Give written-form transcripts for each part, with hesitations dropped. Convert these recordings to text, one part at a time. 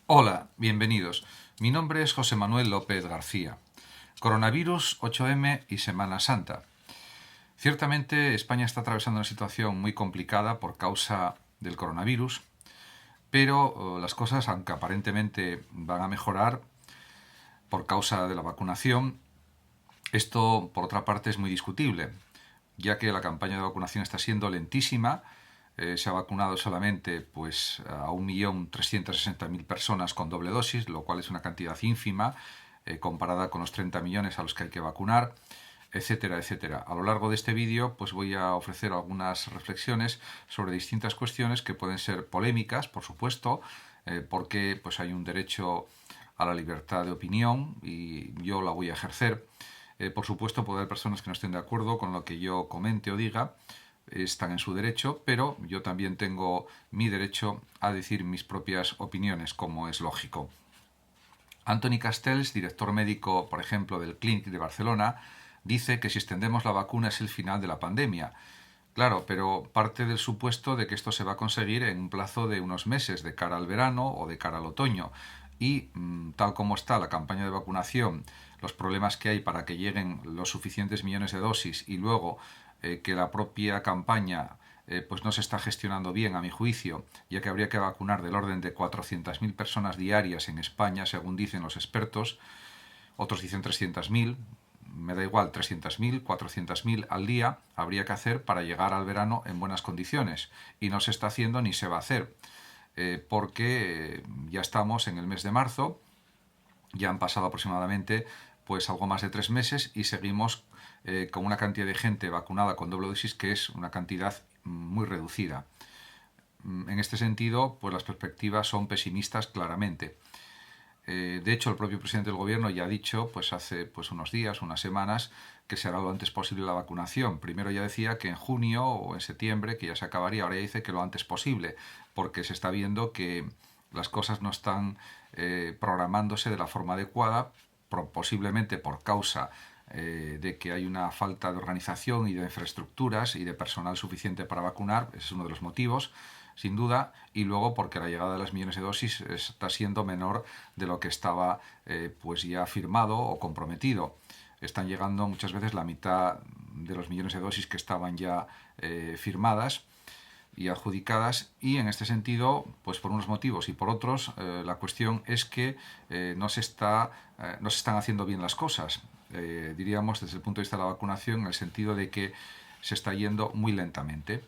Hola, bienvenidos. Mi nombre es José Manuel López García. Coronavirus, 8M y Semana Santa. Ciertamente España está atravesando una situación muy complicada por causa del coronavirus, pero las cosas, aunque aparentemente van a mejorar por causa de la vacunación, esto por otra parte es muy discutible, ya que la campaña de vacunación está siendo lentísima. Se ha vacunado solamente a 1.360.000 personas con doble dosis, lo cual es una cantidad ínfima comparada con los 30 millones a los que hay que vacunar, etcétera, etcétera. A lo largo de este vídeo voy a ofrecer algunas reflexiones sobre distintas cuestiones que pueden ser polémicas, por supuesto, porque hay un derecho a la libertad de opinión y yo la voy a ejercer. Por supuesto, puede haber personas que no estén de acuerdo con lo que yo comente o diga, están en su derecho, pero yo también tengo mi derecho a decir mis propias opiniones, como es lógico. Anthony Castells, director médico, por ejemplo, del Clínic de Barcelona, dice que si extendemos la vacuna es el final de la pandemia. Claro, pero parte del supuesto de que esto se va a conseguir en un plazo de unos meses, de cara al verano o de cara al otoño. Y tal como está la campaña de vacunación, los problemas que hay para que lleguen los suficientes millones de dosis y luego que la propia campaña no se está gestionando bien, a mi juicio, ya que habría que vacunar del orden de 400.000 personas diarias en España, según dicen los expertos. Otros dicen 300.000, me da igual, 300.000, 400.000 al día habría que hacer para llegar al verano en buenas condiciones. Y no se está haciendo ni se va a hacer, porque ya estamos en el mes de marzo, ya han pasado aproximadamente algo más de 3 meses y seguimos con una cantidad de gente vacunada con doble dosis que es una cantidad muy reducida. En este sentido, las perspectivas son pesimistas claramente. De hecho, el propio presidente del gobierno ya ha dicho, hace unos días, unas semanas, que se hará lo antes posible la vacunación. Primero ya decía que en junio o en septiembre, que ya se acabaría, ahora ya dice que lo antes posible, porque se está viendo que las cosas no están programándose de la forma adecuada, posiblemente por causa de que hay una falta de organización y de infraestructuras y de personal suficiente para vacunar. Ese es uno de los motivos, sin duda, y luego porque la llegada de las millones de dosis está siendo menor de lo que estaba ya firmado o comprometido. Están llegando muchas veces la mitad de los millones de dosis que estaban ya firmadas y adjudicadas, y en este sentido, por unos motivos y por otros, la cuestión es que no se están haciendo bien las cosas, diríamos desde el punto de vista de la vacunación, en el sentido de que se está yendo muy lentamente.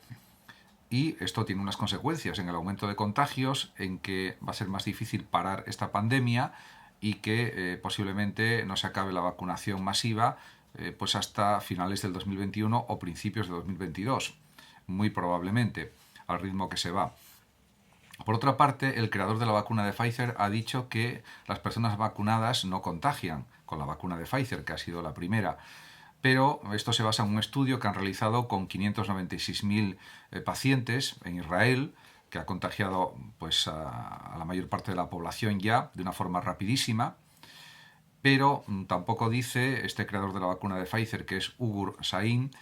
Y esto tiene unas consecuencias en el aumento de contagios, en que va a ser más difícil parar esta pandemia y que posiblemente no se acabe la vacunación masiva hasta finales del 2021 o principios de 2022, muy probablemente, al ritmo que se va. Por otra parte, el creador de la vacuna de Pfizer ha dicho que las personas vacunadas no contagian con la vacuna de Pfizer, que ha sido la primera. Pero esto se basa en un estudio que han realizado con 596.000 pacientes en Israel, que ha contagiado a la mayor parte de la población ya de una forma rapidísima. Pero tampoco dice este creador de la vacuna de Pfizer, que es Ugur Sahin,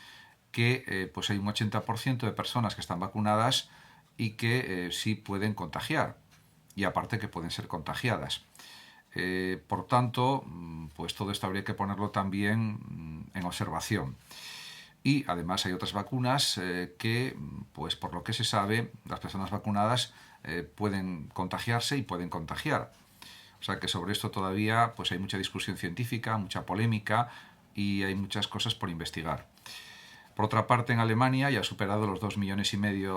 que hay un 80% de personas que están vacunadas y que sí pueden contagiar, y aparte que pueden ser contagiadas. Por tanto, todo esto habría que ponerlo también en observación. Y además hay otras vacunas que, por lo que se sabe, las personas vacunadas pueden contagiarse y pueden contagiar. O sea que sobre esto todavía hay mucha discusión científica, mucha polémica y hay muchas cosas por investigar. Por otra parte, en Alemania ya ha superado los 2,5 millones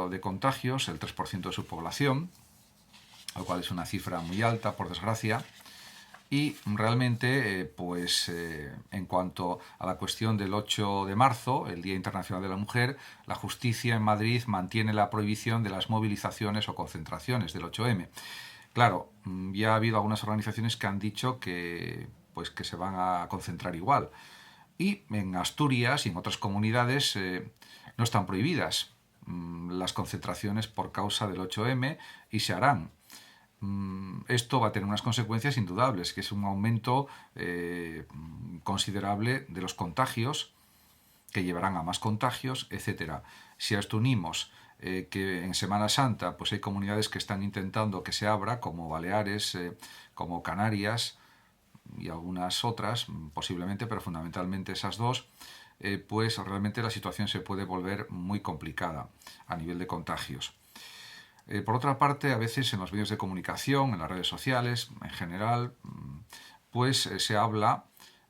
de contagios, el 3% de su población, lo cual es una cifra muy alta, por desgracia. Y realmente, en cuanto a la cuestión del 8 de marzo, el Día Internacional de la Mujer, la justicia en Madrid mantiene la prohibición de las movilizaciones o concentraciones del 8M. Claro, ya ha habido algunas organizaciones que han dicho que se van a concentrar igual. Y en Asturias y en otras comunidades no están prohibidas las concentraciones por causa del 8M y se harán. Esto va a tener unas consecuencias indudables, que es un aumento considerable de los contagios, que llevarán a más contagios, etcétera. Si a esto unimos que en Semana Santa pues hay comunidades que están intentando que se abra, como Baleares, como Canarias y algunas otras, posiblemente, pero fundamentalmente esas dos, pues realmente la situación se puede volver muy complicada a nivel de contagios. Por otra parte, a veces en los medios de comunicación, en las redes sociales, en general, pues se habla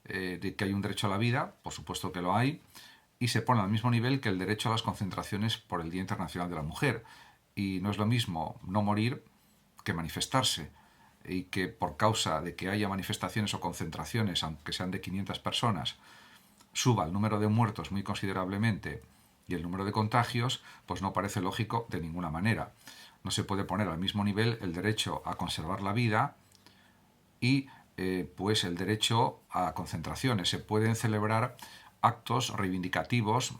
de que hay un derecho a la vida, por supuesto que lo hay, y se pone al mismo nivel que el derecho a las concentraciones por el Día Internacional de la Mujer. Y no es lo mismo no morir que manifestarse, y que por causa de que haya manifestaciones o concentraciones, aunque sean de 500 personas, suba el número de muertos muy considerablemente y el número de contagios, pues no parece lógico de ninguna manera. No se puede poner al mismo nivel el derecho a conservar la vida y pues el derecho a concentraciones. Se pueden celebrar actos reivindicativos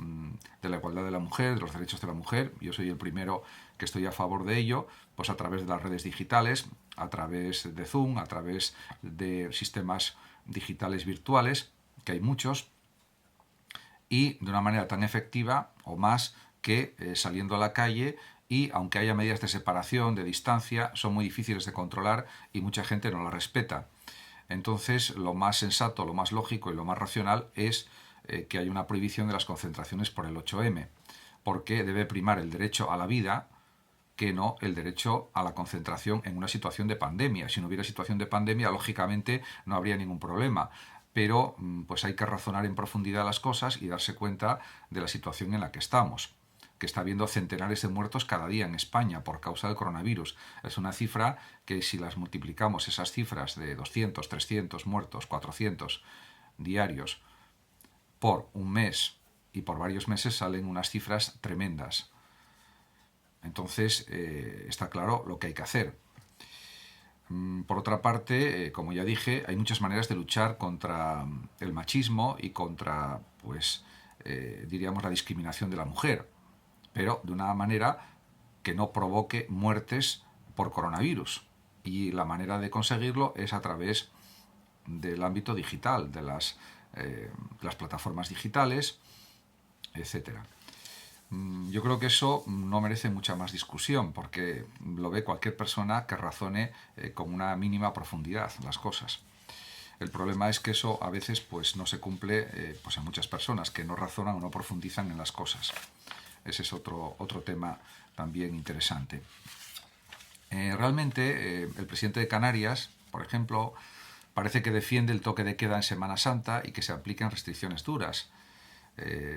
de la igualdad de la mujer, de los derechos de la mujer. Yo soy el primero que estoy a favor de ello, pues a través de las redes digitales, a través de Zoom, a través de sistemas digitales virtuales, que hay muchos, y de una manera tan efectiva o más que saliendo a la calle, y aunque haya medidas de separación, de distancia, son muy difíciles de controlar y mucha gente no las respeta. Entonces, lo más sensato, lo más lógico y lo más racional es que haya una prohibición de las concentraciones por el 8M, porque debe primar el derecho a la vida que no el derecho a la concentración en una situación de pandemia. Si no hubiera situación de pandemia, lógicamente no habría ningún problema. Pero pues hay que razonar en profundidad las cosas y darse cuenta de la situación en la que estamos, que está habiendo centenares de muertos cada día en España por causa del coronavirus. Es una cifra que, si las multiplicamos, esas cifras de 200, 300 muertos, 400 diarios por un mes y por varios meses, salen unas cifras tremendas. Entonces, está claro lo que hay que hacer. Por otra parte, como ya dije, hay muchas maneras de luchar contra el machismo y contra, pues, diríamos, la discriminación de la mujer, pero de una manera que no provoque muertes por coronavirus. Y la manera de conseguirlo es a través del ámbito digital, de las plataformas digitales, etcétera. Yo creo que eso no merece mucha más discusión, porque lo ve cualquier persona que razone con una mínima profundidad las cosas. El problema es que eso a veces pues no se cumple pues en muchas personas que no razonan o no profundizan en las cosas. Ese es otro tema también interesante. Realmente el presidente de Canarias, por ejemplo, parece que defiende el toque de queda en Semana Santa y que se apliquen restricciones duras.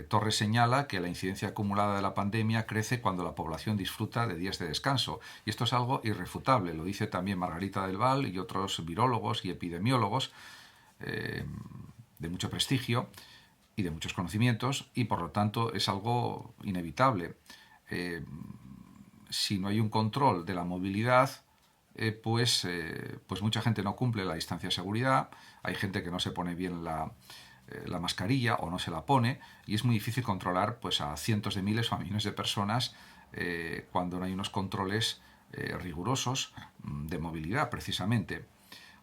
Torres señala que la incidencia acumulada de la pandemia crece cuando la población disfruta de días de descanso. Y esto es algo irrefutable, lo dice también Margarita del Val y otros virólogos y epidemiólogos de mucho prestigio y de muchos conocimientos, y por lo tanto es algo inevitable. Si no hay un control de la movilidad, pues mucha gente no cumple la distancia de seguridad, hay gente que no se pone bien la mascarilla o no se la pone, y es muy difícil controlar pues a cientos de miles o a millones de personas cuando no hay unos controles rigurosos de movilidad, precisamente.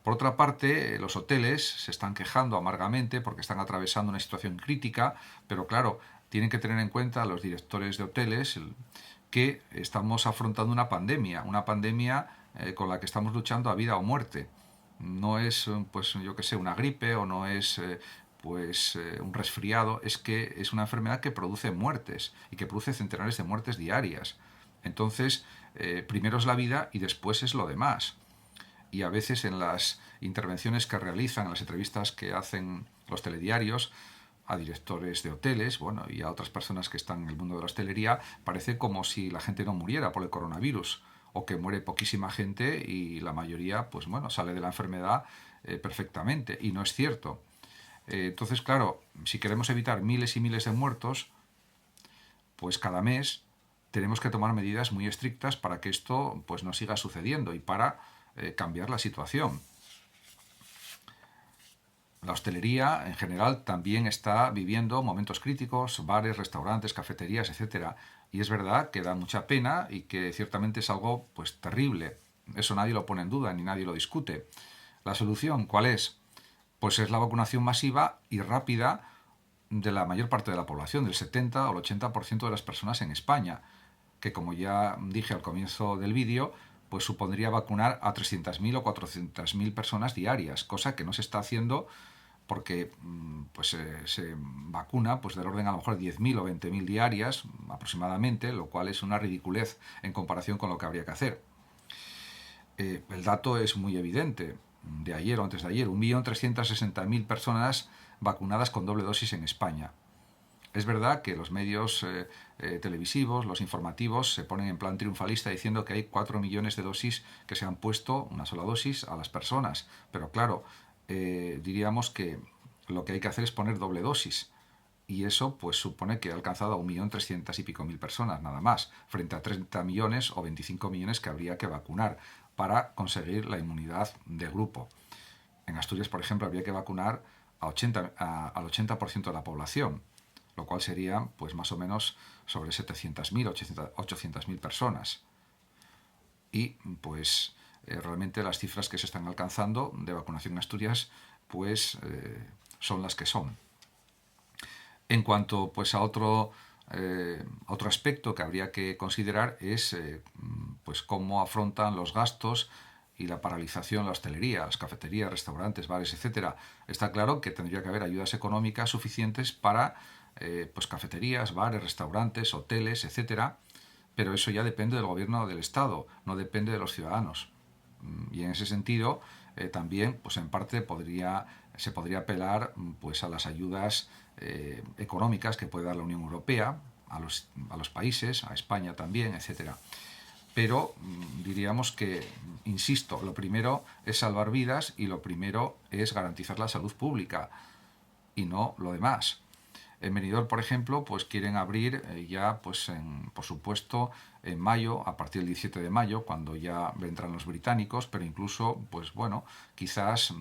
Por otra parte, los hoteles se están quejando amargamente porque están atravesando una situación crítica, pero claro, tienen que tener en cuenta los directores de hoteles que estamos afrontando una pandemia con la que estamos luchando a vida o muerte. No es, pues yo que sé, una gripe, o no es un resfriado, es que es una enfermedad que produce muertes y que produce centenares de muertes diarias. Entonces, primero es la vida y después es lo demás. Y a veces en las intervenciones que realizan, en las entrevistas que hacen los telediarios a directores de hoteles, bueno, y a otras personas que están en el mundo de la hostelería, parece como si la gente no muriera por el coronavirus, o que muere poquísima gente y la mayoría, pues bueno, sale de la enfermedad perfectamente, y no es cierto. Entonces, claro, si queremos evitar miles y miles de muertos, pues cada mes tenemos que tomar medidas muy estrictas para que esto pues no siga sucediendo y para cambiar la situación. La hostelería en general también está viviendo momentos críticos, bares, restaurantes, cafeterías, etcétera. Y es verdad que da mucha pena y que ciertamente es algo pues terrible. Eso nadie lo pone en duda ni nadie lo discute. ¿La solución cuál es? Pues es la vacunación masiva y rápida de la mayor parte de la población, del 70 o el 80% de las personas en España. que, como ya dije al comienzo del vídeo, pues supondría vacunar a 300.000 o 400.000 personas diarias, cosa que no se está haciendo porque pues, se vacuna pues, del orden a lo mejor 10.000 o 20.000 diarias aproximadamente, lo cual es una ridiculez en comparación con lo que habría que hacer. El dato es muy evidente. De ayer o antes de ayer, 1.360.000 personas vacunadas con doble dosis en España. Es verdad que los medios televisivos, los informativos, se ponen en plan triunfalista diciendo que hay 4 millones de dosis que se han puesto, una sola dosis, a las personas. Pero claro, diríamos que lo que hay que hacer es poner doble dosis. Y eso pues supone que ha alcanzado a 1.300.000 y pico personas, nada más, frente a 30 millones o 25 millones que habría que vacunar para conseguir la inmunidad de grupo. En Asturias, por ejemplo, habría que vacunar al 80% de la población, lo cual sería pues más o menos sobre 700.000, 800.000 personas. Y pues realmente las cifras que se están alcanzando de vacunación en Asturias pues son las que son. En cuanto pues a otro aspecto que habría que considerar es pues cómo afrontan los gastos y la paralización la hostelería, las cafeterías, restaurantes, bares, etcétera. Está claro que tendría que haber ayudas económicas suficientes para pues cafeterías, bares, restaurantes, hoteles, etcétera, pero eso ya depende del gobierno del Estado, no depende de los ciudadanos. Y en ese sentido también pues en parte se podría apelar pues a las ayudas económicas que puede dar la Unión Europea a los países, a España también, etcétera. Pero diríamos que, insisto, lo primero es salvar vidas y lo primero es garantizar la salud pública y no lo demás. En Benidorm, por ejemplo, pues quieren abrir ya, pues por supuesto, en mayo, a partir del 17 de mayo, cuando ya vendrán los británicos, pero incluso, pues bueno, quizás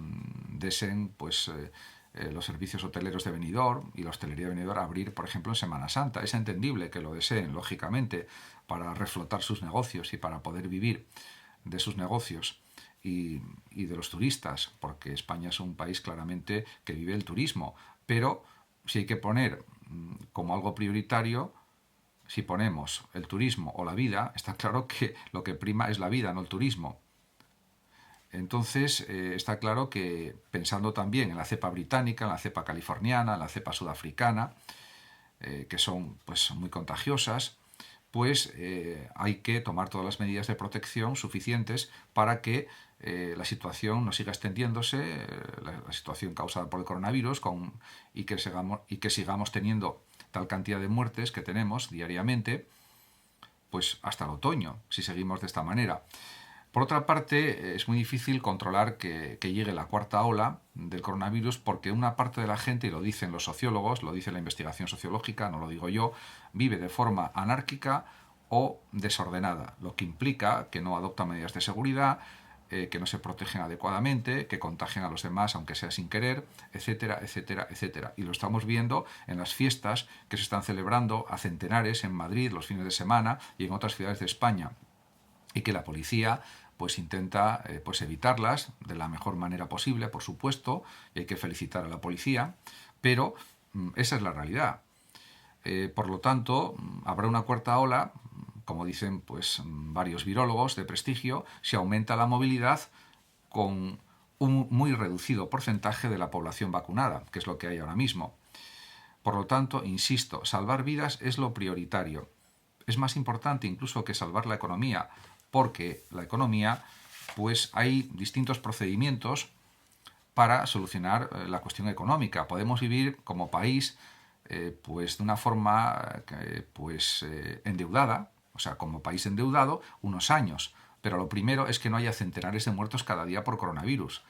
deseen, pues los servicios hoteleros de Benidorm y la hostelería de Benidorm abrir, por ejemplo, en Semana Santa. Es entendible que lo deseen, lógicamente, para reflotar sus negocios y para poder vivir de sus negocios y de los turistas, porque España es un país claramente que vive el turismo, pero si hay que poner como algo prioritario, si ponemos el turismo o la vida, está claro que lo que prima es la vida, no el turismo. Entonces está claro que pensando también en la cepa británica, en la cepa californiana, en la cepa sudafricana, que son pues muy contagiosas, pues hay que tomar todas las medidas de protección suficientes para que la situación no siga extendiéndose, la situación causada por el coronavirus, y que sigamos teniendo tal cantidad de muertes que tenemos diariamente, pues hasta el otoño, si seguimos de esta manera. Por otra parte, es muy difícil controlar que llegue la cuarta ola del coronavirus porque una parte de la gente, y lo dicen los sociólogos, lo dice la investigación sociológica, no lo digo yo, vive de forma anárquica o desordenada, lo que implica que no adopta medidas de seguridad, que no se protegen adecuadamente, que contagian a los demás aunque sea sin querer, etcétera, etcétera, etcétera. Y lo estamos viendo en las fiestas que se están celebrando a centenares en Madrid los fines de semana y en otras ciudades de España, y que la policía pues intenta pues evitarlas de la mejor manera posible, por supuesto, y hay que felicitar a la policía, pero esa es la realidad. Por lo tanto, habrá una cuarta ola, como dicen pues varios virólogos de prestigio, si aumenta la movilidad con un muy reducido porcentaje de la población vacunada, que es lo que hay ahora mismo. Por lo tanto, insisto, salvar vidas es lo prioritario. Es más importante incluso que salvar la economía, porque la economía, pues hay distintos procedimientos para solucionar la cuestión económica. Podemos vivir como país pues de una forma pues endeudada, o sea, como país endeudado, unos años. Pero lo primero es que no haya centenares de muertos cada día por coronavirus.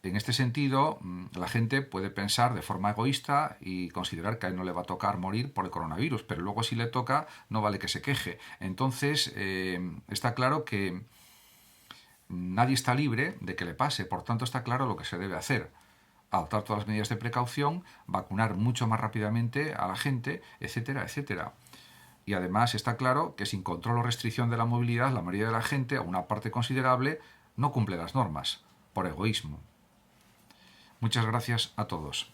En este sentido, la gente puede pensar de forma egoísta y considerar que a él no le va a tocar morir por el coronavirus, pero luego si le toca, no vale que se queje. Entonces, está claro que nadie está libre de que le pase, por tanto está claro lo que se debe hacer. Adoptar todas las medidas de precaución, vacunar mucho más rápidamente a la gente, etcétera, etcétera. Y además está claro que sin control o restricción de la movilidad, la mayoría de la gente, o una parte considerable, no cumple las normas, por egoísmo. Muchas gracias a todos.